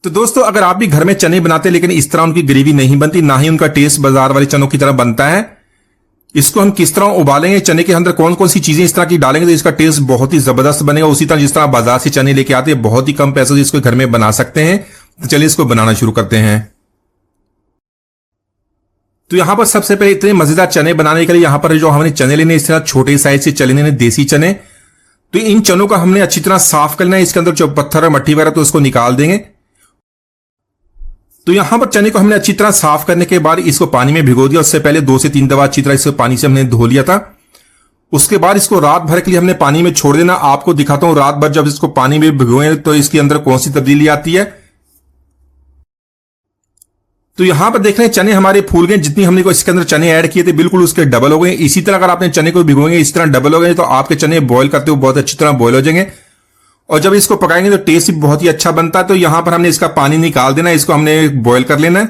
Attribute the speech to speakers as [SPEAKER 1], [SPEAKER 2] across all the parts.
[SPEAKER 1] तो दोस्तों अगर आप भी घर में चने बनाते हैं लेकिन इस तरह उनकी ग्रेवी नहीं बनती, ना ही उनका टेस्ट बाजार वाले चनों की तरह बनता है, इसको हम किस तरह उबालेंगे, चने के अंदर कौन कौन सी चीजें इस तरह की डालेंगे तो इसका टेस्ट बहुत ही जबरदस्त बनेगा। उसी तरह जिस तरह बाजार से चने लेके आते हैं बहुत ही कम पैसों से इसको घर में बना सकते हैं। तो चलिए इसको बनाना शुरू करते हैं। तो यहां पर सबसे पहले इतने मजेदार चने बनाने के लिए यहां पर जो हमने चने लेने इस तरह छोटे साइज से चने लेने, देसी चने। तो इन चनों का हमने अच्छी तरह साफ करना है, इसके अंदर जो पत्थर और मट्टी वगैरह तो उसको निकाल देंगे। तो यहां पर चने को हमने अच्छी तरह साफ करने के बाद इसको पानी में भिगो दिया। उससे पहले 2 से 3 दफा अच्छी तरह इसको पानी से हमने धो लिया था। उसके बाद इसको रात भर के लिए हमने पानी में छोड़ देना। आपको दिखाता हूं रात भर जब इसको पानी में भिगोए तो इसके अंदर कौन सी तब्दीली आती है। तो यहां पर देख रहे हैं चने हमारे फूल गए, जितनी हमने को इसके अंदर चने ऐड किए थे बिल्कुल उसके डबल हो गए। इसी तरह अगर आपने चने को भिगोएंगे इस तरह डबल हो गए तो आपके चने बॉईल करते हुए बहुत अच्छी तरह बॉईल हो जाएंगे और जब इसको पकाएंगे तो टेस्ट भी बहुत ही अच्छा बनता है। तो यहां पर हमने इसका पानी निकाल देना है, इसको हमने बॉईल कर लेना है।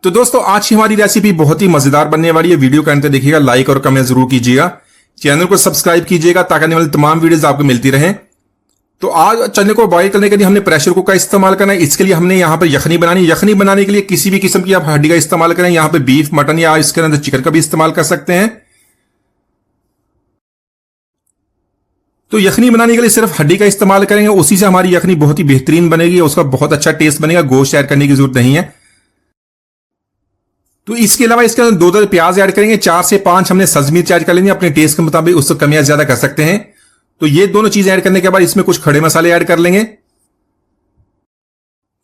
[SPEAKER 1] तो दोस्तों आज की हमारी रेसिपी बहुत ही मजेदार बनने वाली है। वीडियो का अंत तक देखिएगा, लाइक और कमेंट जरूर कीजिएगा, चैनल को सब्सक्राइब कीजिएगा ताकि आने वाली तमाम वीडियोस आपको मिलती रहें। तो आज चने को बॉईल करने के लिए हमने प्रेशर कुकर का इस्तेमाल करना है। इसके लिए हमने यहां पर यखनी बनानी। यखनी बनाने के लिए किसी भी किस्म की आप हड्डी का इस्तेमाल करें, यहां पर बीफ, मटन या इसके अंदर चिकन का भी इस्तेमाल कर सकते हैं। तो यखनी बनाने के लिए सिर्फ हड्डी का इस्तेमाल करेंगे, उसी से हमारी यखनी बहुत ही बेहतरीन बनेगी, उसका बहुत अच्छा टेस्ट बनेगा। गोश्त ऐड करने की जरूरत नहीं है। तो इसके अलावा इसके अंदर 2 प्याज ऐड करेंगे, 4 से 5 हमने सब्ज मिर्च ऐड कर लेंगे, अपने टेस्ट के मुताबिक उससे कम या ज्यादा कर सकते हैं। तो ये दोनों चीजें ऐड करने के बाद इसमें कुछ खड़े मसाले ऐड कर लेंगे।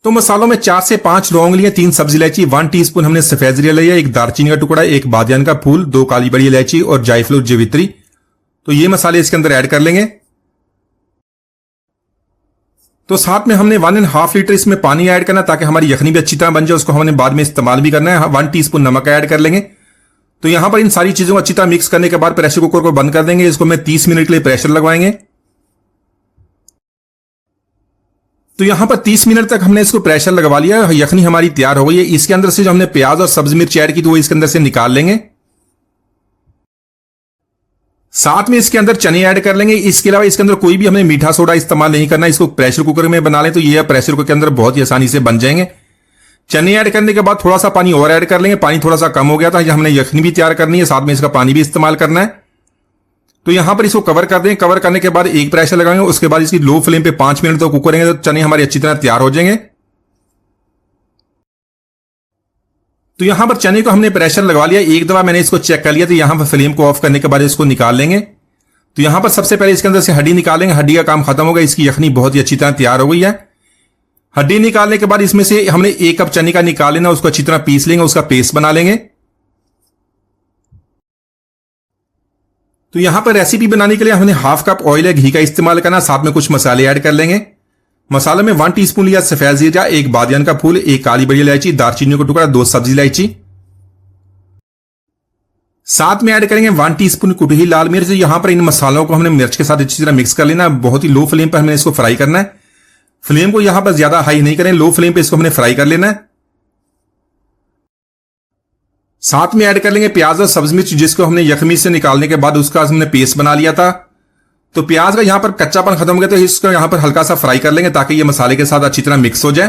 [SPEAKER 1] तो मसालों में 4 से 5 लौंग लिए, 3 सब्जी इलायची, 1 टीस्पून हमने सफेद जीरा लिया, 1 दालचीनी का टुकड़ा, 1 बादियान का फूल, 2 काली बड़ी इलायची और जायफल और जवित्री। तो ये मसाले इसके अंदर ऐड कर लेंगे। तो साथ में हमने 1.5 लीटर इसमें पानी ऐड करना ताकि हमारी यखनी भी अच्छी तरह बन जाए, उसको हमने बाद में इस्तेमाल भी करना है। 1 टीस्पून नमक ऐड कर लेंगे। तो यहां पर इन सारी चीजों को अच्छी तरह मिक्स करने के बाद प्रेशर कुकर को बंद कर देंगे। इसको मैं 30 मिनट के लिए प्रेशर लगवाएंगे। तो यहां पर 30 मिनट तक हमने इसको प्रेशर लगवा लिया, यखनी हमारी तैयार हो गई है। इसके अंदर से जो हमने प्याज और सब्जी मिर्च ऐड की तो वो इसके अंदर से निकाल लेंगे। साथ में इसके अंदर चने ऐड कर लेंगे। इसके अलावा इसके अंदर कोई भी हमें मीठा सोडा इस्तेमाल नहीं करना। इसको प्रेशर कुकर में बना लें तो ये प्रेशर कुकर के अंदर बहुत ही आसानी से बन जाएंगे। चने ऐड करने के बाद थोड़ा सा पानी और ऐड कर लेंगे। पानी थोड़ा सा कम हो गया था, हमने यखनी भी तैयार करनी है, साथ में इसका पानी भी इस्तेमाल करना है। तो यहां पर इसको कवर कर दें। कवर करने के बाद एक प्रेशर लगाएंगे, उसके बाद इसकी लो फ्लेम पे 5 मिनट तक कुक करेंगे तो चने हमारे अच्छी तरह तैयार हो जाएंगे। तो यहां पर चने को हमने प्रेशर लगवा लिया, एक दफा मैंने इसको चेक कर लिया। तो यहां पर फ्लेम को ऑफ करने के बाद इसको निकाल लेंगे। तो यहां पर सबसे पहले इसके अंदर से हड्डी निकालेंगे। हड्डी का काम खत्म हो गया, इसकी यखनी बहुत ही अच्छी तरह तैयार हो गई है। हड्डी निकालने के बाद इसमें से हमने 1 कप चने का निकाल लेना, उसको अच्छी तरह पीस लेंगे, उसका पेस्ट बना लेंगे। तो यहां पर रेसिपी बनाने के लिए हमने 1/2 कप ऑयल या घी का इस्तेमाल करना, साथ में कुछ मसाले ऐड कर लेंगे। मसाले में 1 टीस्पून लिया सफेद जीरा, 1 बादियान का फूल, 1 काली बड़ी इलायची, दालचीनी का टुकड़ा, 2 सब्जी इलायची। साथ में ऐड करेंगे 1 टीस्पून कुटी हुई लाल मिर्च। यहां पर इन मसालों को हमने मिर्च के साथ अच्छी तरह मिक्स कर लेना। बहुत ही लो फ्लेम पर हमें इसको फ्राई करना है। फ्लेम को यहां पर ज्यादा हाई नहीं करें, लो फ्लेम पे इसको हमने फ्राई कर लेना है। साथ में ऐड कर लेंगे प्याज और सब्जी मिर्च, जिसको हमने यखनी से निकालने के बाद उसका हमने पेस्ट बना लिया था। तो प्याज का यहां पर कच्चापन खत्म हो गया तो इसको यहां पर हल्का सा फ्राई कर लेंगे ताकि ये मसाले के साथ अच्छी तरह मिक्स हो जाए।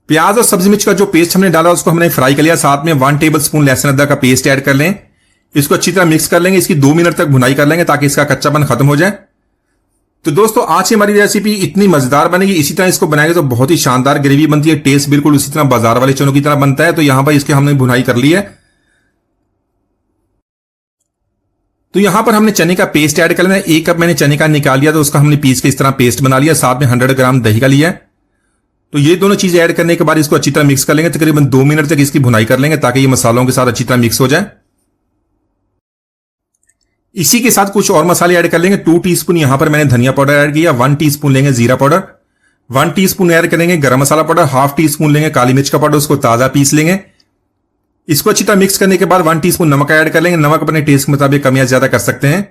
[SPEAKER 1] प्याज और सब्जी मिर्च का जो पेस्ट हमने डाला उसको हमने फ्राई कर लिया। साथ में 1 टेबल स्पून लहसुन अदरक का पेस्ट ऐड कर लें, इसको अच्छी तरह मिक्स कर लेंगे। इसकी 2 मिनट तक भुनाई कर लेंगे ताकि इसका कच्चापन खत्म हो जाए। तो दोस्तों आज की हमारी रेसिपी इतनी मजेदार बनेगी, इसी तरह इसको बनाएंगे तो बहुत ही शानदार ग्रेवी बनती है। टेस्ट बिल्कुल उसी तरह बाजार वाले चनों की तरह बनता है। तो यहां पर इसके हमने भुनाई कर ली है। तो यहां पर हमने चने का पेस्ट ऐड कर लेना है। 1 कप मैंने चने का निकाल लिया तो उसका हमने पीस के इस तरह पेस्ट बना लिया। साथ में 100 ग्राम दही का लिया है। तो ये दोनों चीजें ऐड करने के बाद इसको अच्छी तरह मिक्स कर लेंगे। तकरीबन 2 मिनट तक इसकी भुनाई कर लेंगे ताकि ये मसालों के साथ अच्छी तरह मिक्स हो जाए। इसी के साथ कुछ और मसाले ऐड कर लेंगे। 2 टीस्पून यहां पर मैंने धनिया पाउडर ऐड किया, 1 टीस्पून लेंगे जीरा पाउडर, 1 टीस्पून ऐड करेंगे गरम मसाला पाउडर, 1/2 टीस्पून लेंगे काली मिर्च का पाउडर, उसको ताजा पीस लेंगे। इसको अच्छी तरह मिक्स करने के बाद 1 टीस्पून नमक ऐड कर लेंगे। नमक अपने टेस्ट के मुताबिक कम या ज्यादा कर सकते हैं।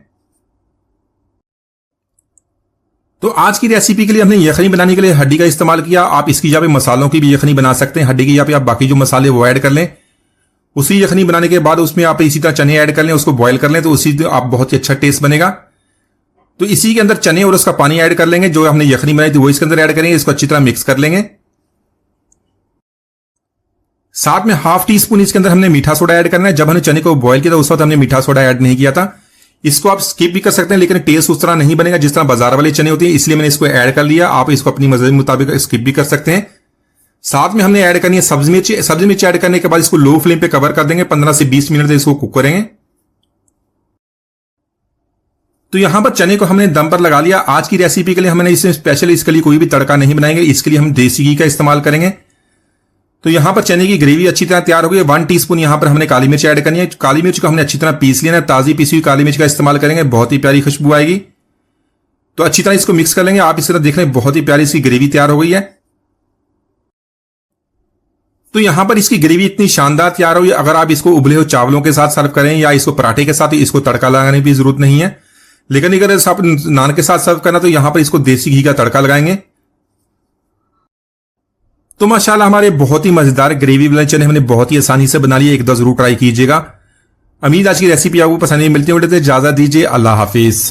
[SPEAKER 1] तो आज की रेसिपी के लिए हमने यखनी बनाने के लिए हड्डी का इस्तेमाल किया। आप इसकी जगह मसालों की भी यखनी बना सकते हैं। हड्डी की जगह आप बाकी जो मसाले वो ऐड कर लें। उसी यखनी बनाने के बाद उसमें आप इसी तरह चने ऐड कर लें, उसको बॉईल कर लें तो उसी आप बहुत ही अच्छा टेस्ट बनेगा। तो इसी के अंदर चने और उसका पानी ऐड कर लेंगे, जो हमने यखनी बनाई थी वो इसके अंदर ऐड करेंगे, इसको अच्छी तरह मिक्स कर लेंगे। साथ में हाफ टी स्पून इसके अंदर हमने मीठा सोडा ऐड करना है। जब हमने चने को बॉयल किया था उस वक्त हमने मीठा सोडा ऐड नहीं किया था। इसको आप स्किप भी कर सकते हैं, लेकिन टेस्ट उस तरह नहीं बनेगा जिस तरह बाजार वाले चने होते हैं, इसलिए मैंने इसको ऐड कर लिया। आप इसको अपनी मर्जी के मुताबिक स्किप भी कर सकते हैं। साथ में हमने ऐड करनी है सब्जी मिर्ची। सब्जी मिर्ची ऐड करने के बाद इसको लो फ्लेम पे कवर कर देंगे, 15 से 20 मिनट तक इसको कुक करेंगे। तो यहां पर चने को हमने दम पर लगा लिया। आज की रेसिपी के लिए हमने इसमें स्पेशल इसके लिए कोई भी तड़का नहीं बनाएंगे, इसके लिए हम देसी घी का इस्तेमाल करेंगे। तो यहां पर चने की ग्रेवी अच्छी तरह तैयार हो गई है। 1 टीस्पून यहां पर हमने काली मिर्च ऐड करनी है। काली मिर्च को हमने अच्छी तरह पीस लेना है। ताजी पीसी हुई काली मिर्च का इस्तेमाल करेंगे, बहुत ही प्यारी खुशबू आएगी। तो अच्छी तरह इसको मिक्स कर लेंगे। आप इस तरह देख रहे हैं बहुत ही प्यारी इसकी ग्रेवी तैयार हो गई है। तो यहां पर इसकी ग्रेवी इतनी शानदार तैयार हो गई। अगर आप इसको उबले हुए चावलों के साथ सर्व करें या इसको पराठे के साथ, इसको तड़का लगाने की जरूरत नहीं है। लेकिन अगर आप नान के साथ सर्व करना तो यहां पर इसको देसी घी का तड़का लगाएंगे। तो माशाल्लाह हमारे बहुत ही मजेदार ग्रेवी वाले चने हमने बहुत ही आसानी से बना लिए। एक दो जरूर ट्राई कीजिएगा। उम्मीद आज की रेसिपी आपको पसंद नहीं। मिलती है, इजाजत दीजिए। अल्लाह हाफिज।